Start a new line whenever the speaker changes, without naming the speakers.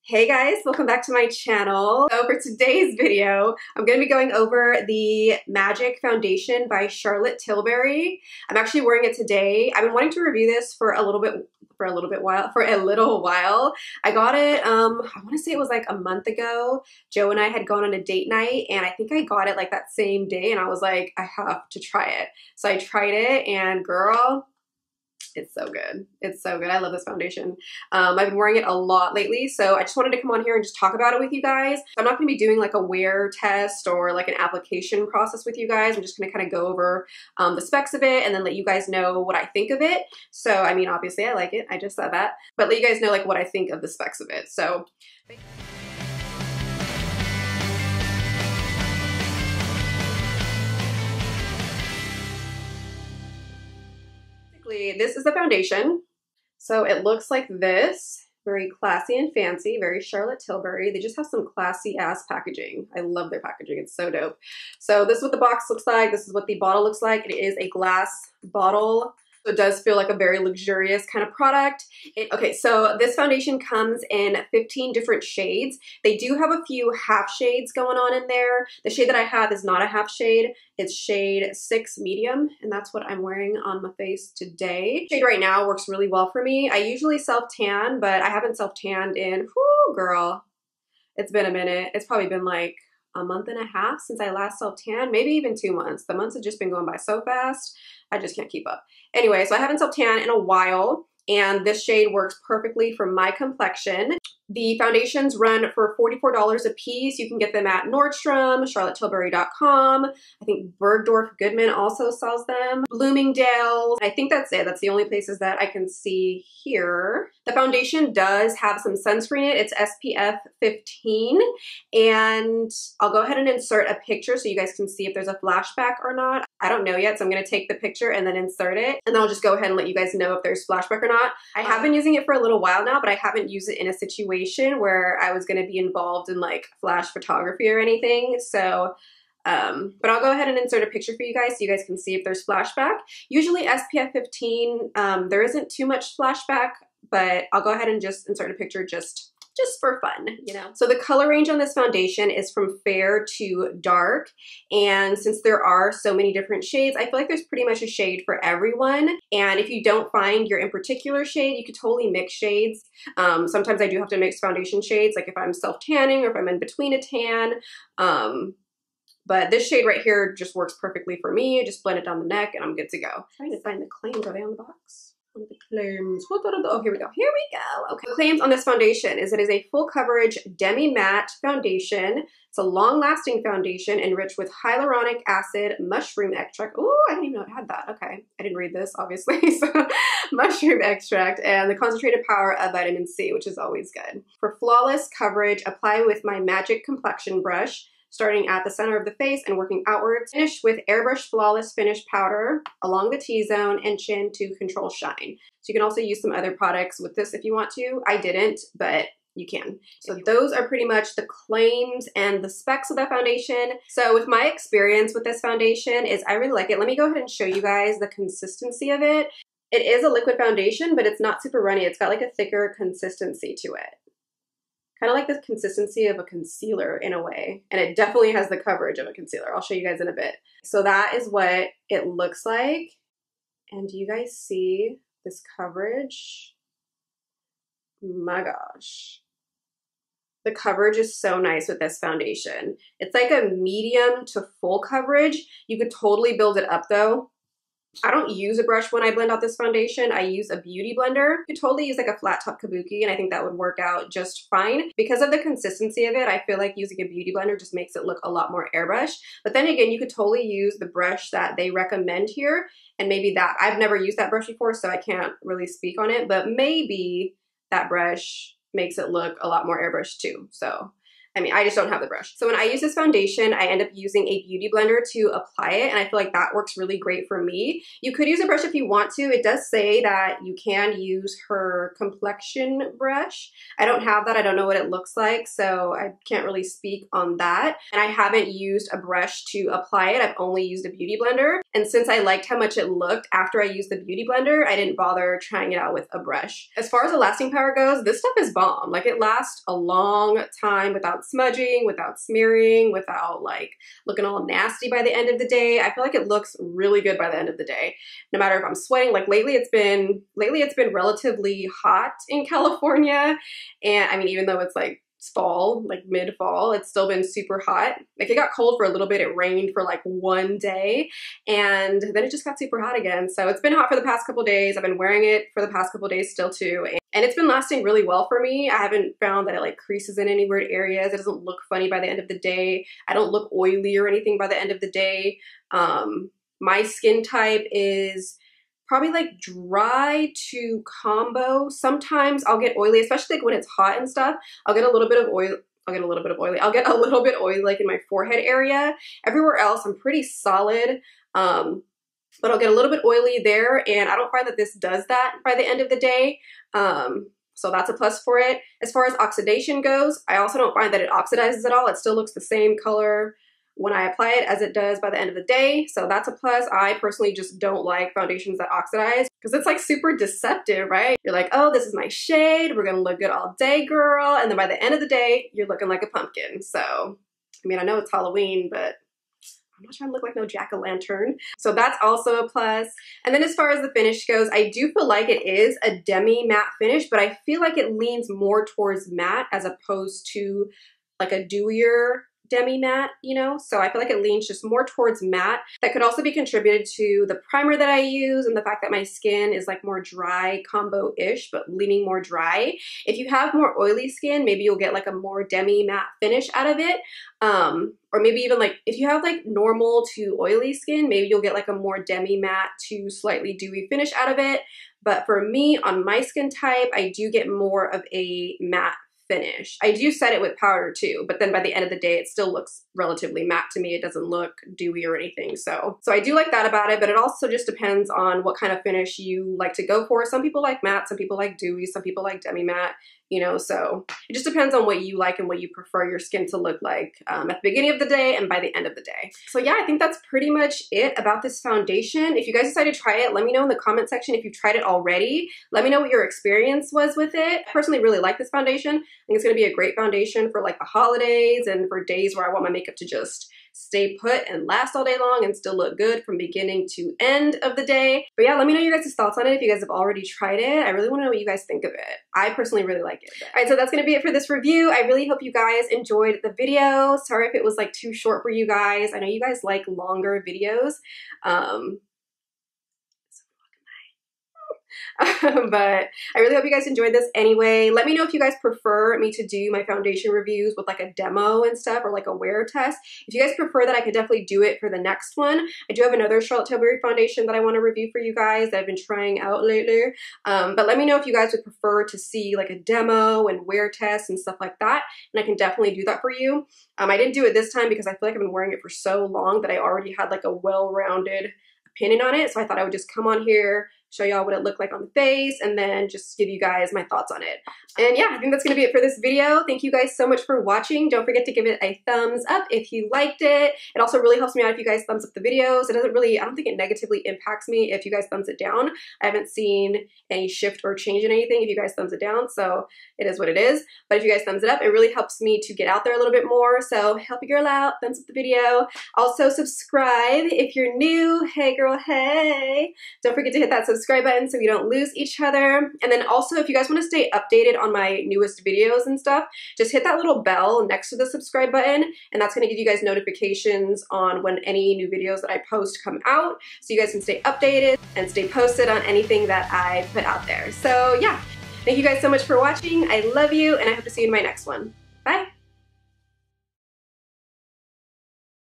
Hey guys, welcome back to my channel. So for today's video, I'm going to be going over the Magic Foundation by Charlotte Tilbury. I'm actually wearing it today. I've been wanting to review this for a little while. I got it, I want to say it was like a month ago. Joe and I had gone on a date night and I think I got it like that same day and I was like, I have to try it. So I tried it and girl, it's so good. It's so good. I love this foundation. I've been wearing it a lot lately, so I just wanted to come on here and just talk about it with you guys. I'm not going to be doing like a wear test or like an application process with you guys. I'm just going to kind of go over the specs of it and then let you guys know what I think of it. So, I mean, obviously I like it. I just said that. But let you guys know like what I think of the specs of it. So. This is the foundation. So it looks like this, very classy and fancy, very Charlotte Tilbury. They just have some classy ass packaging. I love their packaging. It's so dope. So this is what the box looks like. This is what the bottle looks like. It is a glass bottle. So it does feel like a very luxurious kind of product. Okay, so this foundation comes in 15 different shades. They do have a few half shades going on in there. The shade that I have is not a half shade. It's shade 6 medium, and that's what I'm wearing on my face today. Shade right now works really well for me. I usually self-tan, but I haven't self-tanned in, whoo, girl, it's been a minute. It's probably been like a month and a half since I last self-tanned, maybe even 2 months. The months have just been going by so fast. I just can't keep up. Anyway, so I haven't self-tanned in a while, and this shade works perfectly for my complexion. The foundations run for $44 a piece. You can get them at Nordstrom, charlottetilbury.com. I think Bergdorf Goodman also sells them. Bloomingdale's. I think that's it. That's the only places that I can see here. The foundation does have some sunscreen in it. It's SPF 15. And I'll go ahead and insert a picture so you guys can see if there's a flashback or not. I don't know yet, so I'm going to take the picture and then insert it. And then I'll just go ahead and let you guys know if there's flashback or not. I have been using it for a little while now, but I haven't used it in a situation where I was going to be involved in like flash photography or anything. So, but I'll go ahead and insert a picture for you guys so you guys can see if there's flashback. Usually SPF 15, there isn't too much flashback, but I'll go ahead and just insert a picture just for fun, you know? So the color range on this foundation is from fair to dark. And since there are so many different shades, I feel like there's pretty much a shade for everyone. And if you don't find your in particular shade, you could totally mix shades. Sometimes I do have to mix foundation shades, like if I'm self-tanning or if I'm in between a tan. But this shade right here just works perfectly for me. I just blend it down the neck and I'm good to go. I'm trying to find the claims. Are they on the box? The claims. Oh, here we go. Here we go. Okay. The claims on this foundation is it is a full coverage demi-matte foundation. It's a long-lasting foundation enriched with hyaluronic acid, mushroom extract. Oh, I didn't even know it had that. Okay. I didn't read this, obviously. So, mushroom extract and the concentrated power of vitamin C, which is always good. For flawless coverage, apply with my Magic complexion brush, starting at the center of the face and working outwards. Finish with Airbrush Flawless Finish Powder along the T-zone and chin to control shine. So you can also use some other products with this if you want to. I didn't, but you can. So those are pretty much the claims and the specs of the foundation. So with my experience with this foundation is I really like it. Let me go ahead and show you guys the consistency of it. It is a liquid foundation, but it's not super runny. It's got like a thicker consistency to it. Kind of like the consistency of a concealer in a way. And it definitely has the coverage of a concealer. I'll show you guys in a bit. So that is what it looks like. And do you guys see this coverage? My gosh. The coverage is so nice with this foundation. It's like a medium to full coverage. You could totally build it up though. I don't use a brush when I blend out this foundation. I use a beauty blender. You could totally use like a flat top kabuki and I think that would work out just fine. Because of the consistency of it, I feel like using a beauty blender just makes it look a lot more airbrush. But then again, you could totally use the brush that they recommend here. And maybe that, I've never used that brush before, so I can't really speak on it. But maybe that brush makes it look a lot more airbrush too. So I mean, I just don't have the brush. So when I use this foundation, I end up using a beauty blender to apply it, and I feel like that works really great for me. You could use a brush if you want to. It does say that you can use her complexion brush. I don't have that. I don't know what it looks like, so I can't really speak on that. And I haven't used a brush to apply it. I've only used a beauty blender. And since I liked how much it looked after I used the beauty blender, I didn't bother trying it out with a brush. As far as the lasting power goes, this stuff is bomb. Like, it lasts a long time without smudging, without smearing, without like looking all nasty by the end of the day. I feel like it looks really good by the end of the day. No matter if I'm sweating, like lately it's been relatively hot in California. And I mean, even though it's like fall, like mid-fall, it's still been super hot. Like, it got cold for a little bit. It rained for like one day, and then it just got super hot again. So it's been hot for the past couple days. I've been wearing it for the past couple days still too, and it's been lasting really well for me. I haven't found that it like creases in any weird areas. It doesn't look funny by the end of the day. I don't look oily or anything by the end of the day. My skin type is probably like dry to combo. Sometimes I'll get oily, especially like when it's hot and stuff. I'll get a little bit of oil. I'll get a little bit oily like in my forehead area. Everywhere else, I'm pretty solid. But I'll get a little bit oily there, and I don't find that this does that by the end of the day. So that's a plus for it. As far as oxidation goes, I also don't find that it oxidizes at all. It still looks the same color when I apply it as it does by the end of the day. So that's a plus. I personally just don't like foundations that oxidize because it's like super deceptive, right? You're like, oh, this is my shade. We're gonna look good all day, girl. And then by the end of the day, you're looking like a pumpkin. So, I mean, I know it's Halloween, but I'm not trying to look like no jack-o'-lantern. So that's also a plus. And then as far as the finish goes, I do feel like it is a demi matte finish, but I feel like it leans more towards matte as opposed to like a dewier demi matte, you know? So I feel like it leans just more towards matte. That could also be contributed to the primer that I use and the fact that my skin is like more dry combo-ish, but leaning more dry. If you have more oily skin, maybe you'll get like a more demi matte finish out of it. Or maybe even like if you have like normal to oily skin, maybe you'll get like a more demi matte to slightly dewy finish out of it. But for me, on my skin type, I do get more of a matte finish. I do set it with powder too, but then by the end of the day, it still looks relatively matte to me. It doesn't look dewy or anything. So I do like that about it, but it also just depends on what kind of finish you like to go for. Some people like matte, some people like dewy, some people like demi matte, you know, so it just depends on what you like and what you prefer your skin to look like at the beginning of the day and by the end of the day. So yeah, I think that's pretty much it about this foundation. If you guys decide to try it, let me know in the comment section if you've tried it already. Let me know what your experience was with it. I personally really like this foundation. I think it's going to be a great foundation for like the holidays and for days where I want my makeup to just stay put and last all day long and still look good from beginning to end of the day. But yeah, let me know your guys' thoughts on it if you guys have already tried it. I really want to know what you guys think of it. I personally really like it. All right, so that's going to be it for this review. I really hope you guys enjoyed the video. Sorry if it was like too short for you guys. I know you guys like longer videos. But I really hope you guys enjoyed this anyway. Let me know if you guys prefer me to do my foundation reviews with like a demo and stuff or like a wear test. If you guys prefer that, I could definitely do it for the next one. I do have another Charlotte Tilbury foundation that I want to review for you guys that I've been trying out lately. But let me know if you guys would prefer to see like a demo and wear test and stuff like that, and I can definitely do that for you. I didn't do it this time because I feel like I've been wearing it for so long that I already had like a well-rounded opinion on it. So I thought I would just come on here, show y'all what it looked like on the face, and then just give you guys my thoughts on it. And yeah, I think that's gonna be it for this video. Thank you guys so much for watching. Don't forget to give it a thumbs up if you liked it. It also really helps me out if you guys thumbs up the videos. It doesn't really, I don't think it negatively impacts me if you guys thumbs it down. I haven't seen any shift or change in anything if you guys thumbs it down, so it is what it is. But if you guys thumbs it up, it really helps me to get out there a little bit more. So help your girl out, thumbs up the video. Also subscribe if you're new. Hey girl, hey. Don't forget to hit that subscribe button so we don't lose each other. And then also, if you guys want to stay updated on my newest videos and stuff, just hit that little bell next to the subscribe button, and that's going to give you guys notifications on when any new videos that I post come out, so you guys can stay updated and stay posted on anything that I put out there. So yeah, thank you guys so much for watching. I love you, and I hope to see you in my next one.